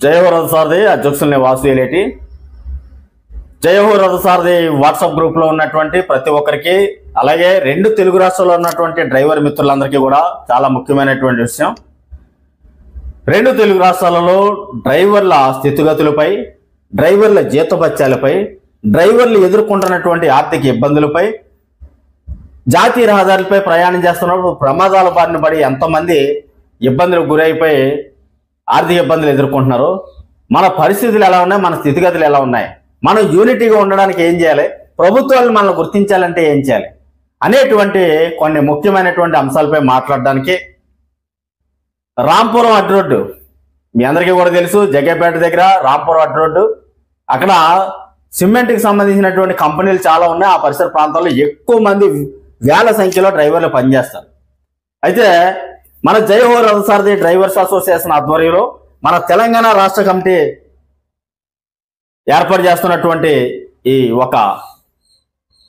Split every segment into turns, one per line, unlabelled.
జయహో రథసారథి అధ్యక్షుల్ని వాసు ఎలేటి. జయహో రథసారథి వాట్సాప్ గ్రూప్లో ఉన్నటువంటి ప్రతి ఒక్కరికి, అలాగే రెండు తెలుగు రాష్ట్రాల్లో ఉన్నటువంటి డ్రైవర్ మిత్రులందరికీ కూడా చాలా ముఖ్యమైనటువంటి విషయం. రెండు తెలుగు రాష్ట్రాలలో డ్రైవర్ల స్థితిగతులపై, డ్రైవర్ల జీతభత్యాలపై, డ్రైవర్లు ఎదుర్కొంటున్నటువంటి ఆర్థిక ఇబ్బందులపై, జాతీయ రహదారులపై ప్రయాణం చేస్తున్నప్పుడు ప్రమాదాల బారిన పడి ఎంతమంది ఇబ్బందులకు గురైపోయి ఆర్థిక ఇబ్బందులు ఎదుర్కొంటున్నారు, మన పరిస్థితులు ఎలా ఉన్నాయి, మన స్థితిగతులు ఎలా ఉన్నాయి, మనం యూనిటీగా ఉండడానికి ఏం చేయాలి, ప్రభుత్వాలు మనల్ని గుర్తించాలంటే ఏం చేయాలి అనేటువంటి కొన్ని ముఖ్యమైనటువంటి అంశాలపై మాట్లాడడానికి రాంపురం అడ్డు రోడ్డు, మీ అందరికీ కూడా తెలుసు, జగ్గేపేట దగ్గర రాంపురం అడ్డు రోడ్డు, అక్కడ సిమెంట్కి సంబంధించినటువంటి కంపెనీలు చాలా ఉన్నాయి. ఆ పరిసర ప్రాంతాల్లో ఎక్కువ మంది వేల సంఖ్యలో డ్రైవర్లు పనిచేస్తారు. అయితే మన జయహో రథసారథి డ్రైవర్స్ అసోసియేషన్ ఆధ్వర్యంలో మన తెలంగాణ రాష్ట్ర కమిటీ ఏర్పాటు చేస్తున్నటువంటి ఈ ఒక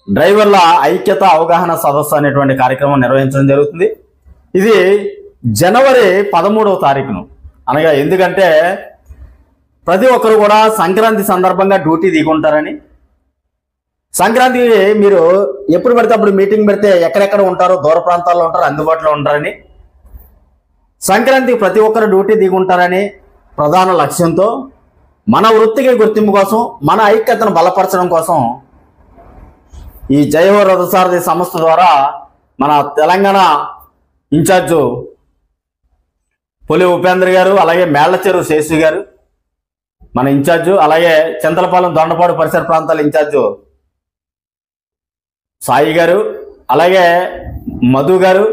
డ్రైవర్ల ఐక్యత అవగాహన సదస్సు అనేటువంటి కార్యక్రమం నిర్వహించడం జరుగుతుంది. ఇది జనవరి 13వ తారీఖును, అనగా ఎందుకంటే ప్రతి ఒక్కరు కూడా సంక్రాంతి సందర్భంగా డ్యూటీ దిగుంటారని, సంక్రాంతి మీరు ఎప్పుడు పడితే అప్పుడు మీటింగ్ పెడితే ఎక్కడెక్కడ ఉంటారో, దూర ప్రాంతాల్లో ఉంటారు, అందుబాటులో ఉంటారని, సంక్రాంతికి ప్రతి ఒక్కరు డ్యూటీ దిగుంటారని ప్రధాన లక్ష్యంతో మన వృత్తికి గుర్తింపు కోసం, మన ఐక్యతను బలపరచడం కోసం ఈ జయహో రథసారథి సంస్థ ద్వారా మన తెలంగాణ ఇన్ఛార్జు పులి ఉపేంద్ర గారు, అలాగే మేళ్లచెరువు శేషు గారు మన ఇన్ఛార్జు, అలాగే చింతలపాలెం దొండపాడు పరిసర ప్రాంతాల ఇన్ఛార్జు సాయి గారు, అలాగే మధు గారు,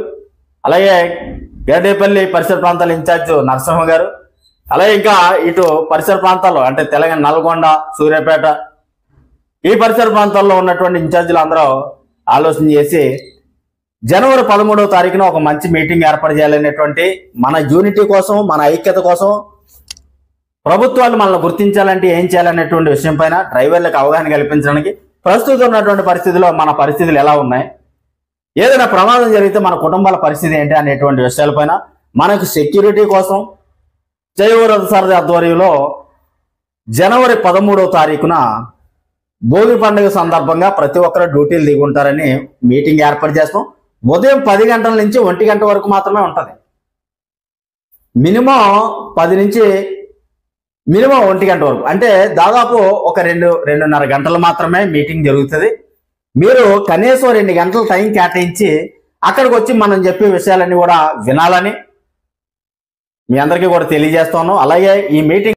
అలాగే గేడేపల్లి పరిసర ప్రాంతాల ఇన్ఛార్జు నరసింహ గారు, అలాగే ఇంకా ఇటు పరిసర ప్రాంతాల్లో అంటే తెలంగాణ నల్గొండ, సూర్యాపేట ఈ పరిసర ప్రాంతాల్లో ఉన్నటువంటి ఇన్ఛార్జీలు అందరూ ఆలోచన చేసి జనవరి 13వ తారీఖున ఒక మంచి మీటింగ్ ఏర్పాటు చేయాలనేటువంటి, మన యూనిటీ కోసం, మన ఐక్యత కోసం, ప్రభుత్వాలు మనల్ని గుర్తించాలంటే ఏం చేయాలనేటువంటి విషయం పైన డ్రైవర్లకు అవగాహన కల్పించడానికి, ప్రస్తుతం ఉన్నటువంటి పరిస్థితుల్లో మన పరిస్థితులు ఎలా ఉన్నాయి, ఏదైనా ప్రమాదం జరిగితే మన కుటుంబాల పరిస్థితి ఏంటి అనేటువంటి విషయాలపైన మనకు సెక్యూరిటీ కోసం జయహో రథసారథి ఆధ్వర్యంలో జనవరి 13వ తారీఖున భోగి పండుగ సందర్భంగా ప్రతి ఒక్కరు డ్యూటీలు దిగుంటారని మీటింగ్ ఏర్పాటు చేస్తాం. ఉదయం 10 గంటల నుంచి 1 గంట వరకు మాత్రమే ఉంటుంది. మినిమం 10 నుంచి మినిమం 1 గంట వరకు, అంటే దాదాపు ఒక 2-2.5 గంటలు మాత్రమే మీటింగ్ జరుగుతుంది. మీరు కనీసం 2 గంటల టైం కేటాయించి అక్కడికి వచ్చి మనం చెప్పే విషయాలన్నీ కూడా వినాలని మీ అందరికీ కూడా తెలియజేస్తాను. అలాగే ఈ మీటింగ్